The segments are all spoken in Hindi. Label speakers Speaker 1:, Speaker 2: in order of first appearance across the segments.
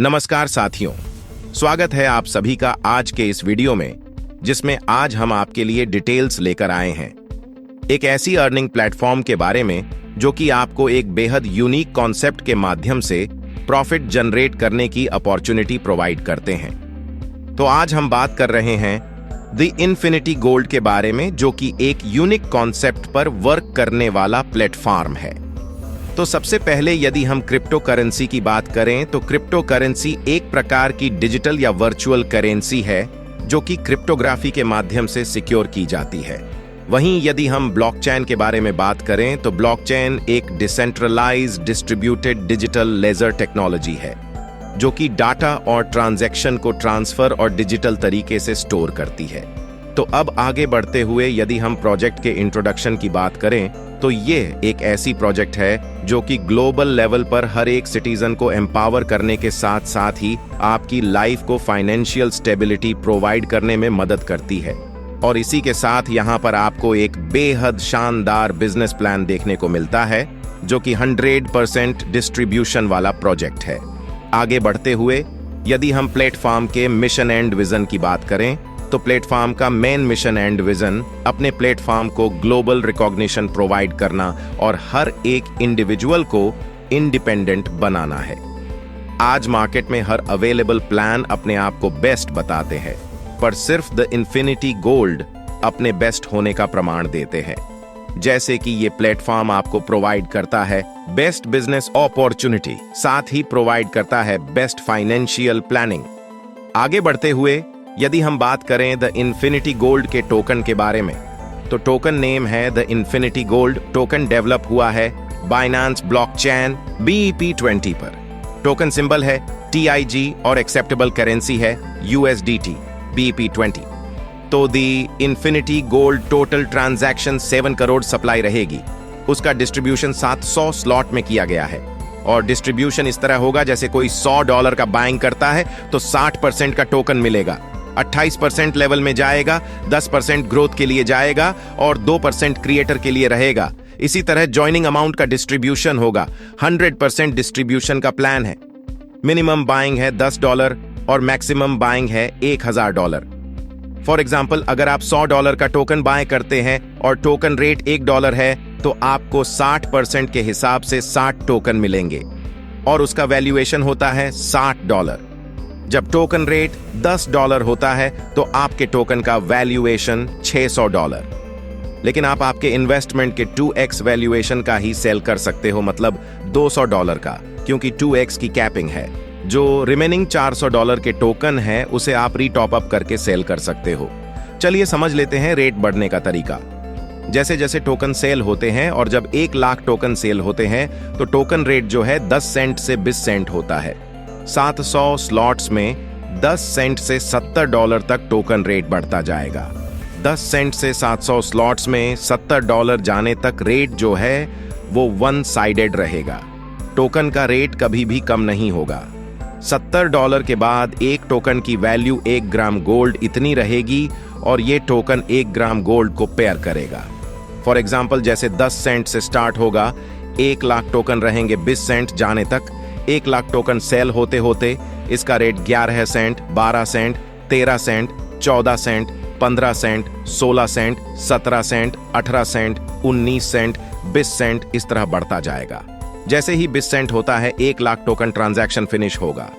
Speaker 1: नमस्कार साथियों, स्वागत है आप सभी का आज के इस वीडियो में, जिसमें आज हम आपके लिए डिटेल्स लेकर आए हैं एक ऐसी अर्निंग प्लेटफॉर्म के बारे में जो कि आपको एक बेहद यूनिक कॉन्सेप्ट के माध्यम से प्रॉफिट जनरेट करने की अपॉर्चुनिटी प्रोवाइड करते हैं। तो आज हम बात कर रहे हैं द इन्फिनिटी गोल्ड के बारे में, जो कि एक यूनिक कॉन्सेप्ट पर वर्क करने वाला प्लेटफॉर्म है। तो सबसे पहले यदि हम क्रिप्टो करेंसी की बात करें तो क्रिप्टो करेंसी एक प्रकार की डिजिटल या वर्चुअल करेंसी है जो कि क्रिप्टोग्राफी के माध्यम से सिक्योर की जाती है। वहीं यदि हम ब्लॉकचेन के बारे में बात करें तो ब्लॉकचेन एक decentralised distributed digital ledger technology है जो कि डाटा और ट्रांजैक्शन को ट्रांसफर और डिजिटल तरीके से स्टोर करती है। तो अब आगे बढ़ते हुए यदि हम प्रोजेक्ट के इंट्रोडक्शन की बात करें तो ये एक ऐसी प्रोजेक्ट है जो कि ग्लोबल लेवल पर हर एक सिटीजन को एम्पावर करने के साथ साथ ही आपकी लाइफ को फाइनेंशियल स्टेबिलिटी प्रोवाइड करने में मदद करती है। और इसी के साथ यहाँ पर आपको एक बेहद शानदार बिजनेस प्लान देखने को मिलता है जो कि 100% डिस्ट्रीब्यूशन वाला प्रोजेक्ट है। आगे बढ़ते हुए यदि हम प्लेटफॉर्म के मिशन एंड विजन की बात करें तो प्लेटफॉर्म का मेन मिशन एंड विजन अपने प्लेटफॉर्म को ग्लोबल रिकॉग्निशन प्रोवाइड करना और हर एक इंडिविजुअल को इंडिपेंडेंट बनाना है। आज मार्केट में हर अवेलेबल प्लान अपने आप को बेस्ट बताते हैं, पर सिर्फ द इन्फिनिटी गोल्ड अपने बेस्ट होने का प्रमाण देते हैं। जैसे कि ये प्लेटफॉर्म आपको प्रोवाइड करता है बेस्ट बिजनेस अपॉर्चुनिटी, साथ ही प्रोवाइड करता है बेस्ट फाइनेंशियल प्लानिंग। आगे बढ़ते हुए यदि हम बात करें द इन्फिनिटी गोल्ड के टोकन के बारे में तो टोकन नेम है the infinity gold. Token develop हुआ है बाइनेंस ब्लॉकचेन BEP20 पर। टोकन सिंबल है TIG और एक्सेप्टेबल करेंसी है USDT BEP20। तो the infinity gold total transaction 7 crore supply रहेगी। उसका डिस्ट्रीब्यूशन 700 स्लॉट में किया गया है और डिस्ट्रीब्यूशन इस तरह होगा जैसे कोई $100 का बाइंग करता है तो 60% का टोकन मिलेगा, 28% लेवल में जाएगा, 10% ग्रोथ के लिए जाएगा और 2% क्रिएटर के लिए रहेगा। इसी तरह ज्वाइनिंग अमाउंट का डिस्ट्रीब्यूशन होगा। 100% डिस्ट्रीब्यूशन का प्लान है। मिनिमम बाइंग है $10 और मैक्सिमम बाइंग है $1000। फॉर एग्जाम्पल, अगर आप $100 का टोकन बाय करते हैं और टोकन रेट $1 है तो आपको 60% के हिसाब से 60 टोकन मिलेंगे और उसका वैल्यूएशन होता है $60। जब टोकन रेट $10 होता है तो आपके टोकन का वैल्यूएशन $600। लेकिन आप आपके इन्वेस्टमेंट के 2x वैल्यूएशन का ही सेल कर सकते हो, मतलब $200 का, क्योंकि 2x की कैपिंग है। जो रिमेनिंग $400 के टोकन है उसे आप रीटॉप अप करके सेल कर सकते हो। चलिए समझ लेते हैं रेट बढ़ने का तरीका। जैसे जैसे टोकन सेल होते हैं और जब 1 लाख टोकन सेल होते हैं तो टोकन रेट जो है 10 सेंट से 20 सेंट होता है। 700 स्लॉट्स में 10 सेंट से $70 तक टोकन रेट बढ़ता जाएगा। 10 सेंट से 700 स्लॉट्स में $70 जाने तक रेट जो है वो वन साइडेड रहेगा। टोकन का रेट कभी भी कम नहीं होगा। $70 के बाद एक टोकन की वैल्यू 1 ग्राम गोल्ड इतनी रहेगी और ये टोकन 1 ग्राम गोल्ड को पेयर करेगा। फॉर एग्जाम्पल, जैसे 10 सेंट से स्टार्ट होगा, 1 लाख टोकन रहेंगे 20 सेंट जाने तक। 1 लाख टोकन सेल होते होते इसका rate 11 cent, 12 cent, 13 cent, 14 cent, 15 cent, 16 cent, 17 cent, 18 cent, 19 cent, 20 cent, इस तरह बढ़ता जाएगा। जैसे ही 20 सेंट होता है 1 लाख टोकन ट्रांजैक्शन फिनिश होगा।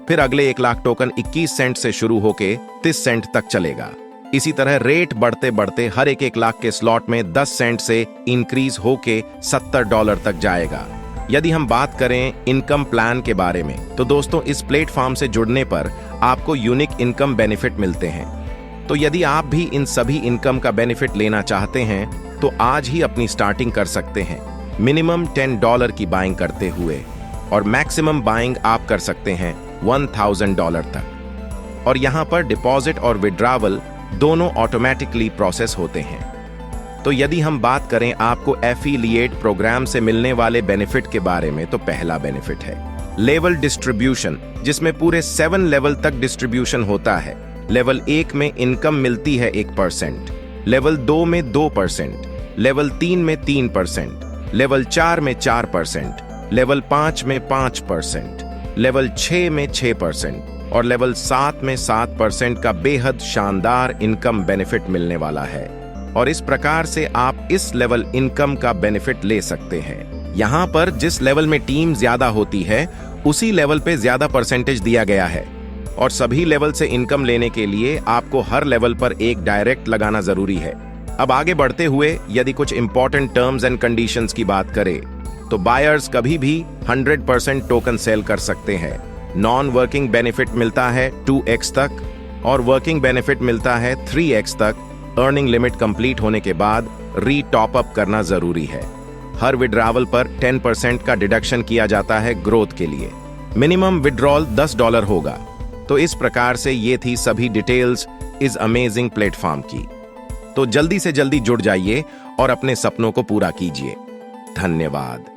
Speaker 1: फिर अगले 1 लाख टोकन 21 सेंट से शुरू होके 30 सेंट तक चलेगा। इसी तरह रेट बढ़ते बढ़ते हर एक 1 लाख के स्लॉट में 10 सेंट से इंक्रीज होके $70 तक जाएगा। यदि हम बात करें इनकम प्लान के बारे में तो दोस्तों, इस प्लेटफॉर्म से जुड़ने पर आपको यूनिक इनकम बेनिफिट मिलते हैं। तो यदि आप भी इन सभी इनकम का बेनिफिट लेना चाहते हैं तो आज ही अपनी स्टार्टिंग कर सकते हैं मिनिमम $10 की बाइंग करते हुए, और मैक्सिमम बाइंग आप कर सकते हैं $1000 तक। और यहाँ पर डिपॉजिट और विड्रावल दोनों ऑटोमेटिकली प्रोसेस होते हैं। तो यदि हम बात करें आपको एफिलिएट प्रोग्राम से मिलने वाले बेनिफिट के बारे में तो पहला बेनिफिट है लेवल डिस्ट्रीब्यूशन, जिसमें पूरे 7 लेवल तक डिस्ट्रीब्यूशन होता है। लेवल 1 में इनकम मिलती है 1%, लेवल 2 में 2%, लेवल 3 में 3%, लेवल 4 में 4%, लेवल 5 में 5%, लेवल 6 में 6% और लेवल 7 में 7% का बेहद शानदार इनकम बेनिफिट मिलने वाला है। और इस प्रकार से आप इस लेवल इनकम का बेनिफिट ले सकते हैं। यहाँ पर जिस लेवल में टीम ज्यादा होती है उसी लेवल पे ज्यादा परसेंटेज दिया गया है और सभी लेवल से इनकम लेने के लिए आपको हर लेवल पर एक डायरेक्ट लगाना जरूरी है। अब आगे बढ़ते हुए यदि कुछ इंपॉर्टेंट टर्म्स एंड कंडीशंस की बात करें तो बायर्स कभी भी 100% टोकन सेल कर सकते हैं। नॉन वर्किंग बेनिफिट मिलता है 2x तक और वर्किंग बेनिफिट मिलता है 3x तक। अर्निंग लिमिट कंप्लीट होने के बाद री टॉप अप करना जरूरी है। हर विड्रॉवल पर 10% का डिडक्शन किया जाता है ग्रोथ के लिए। मिनिमम विड्रॉल $10 होगा। तो इस प्रकार से ये थी सभी डिटेल्स इस अमेजिंग प्लेटफॉर्म की। तो जल्दी से जल्दी जुड़ जाइए और अपने सपनों को पूरा कीजिए। धन्यवाद।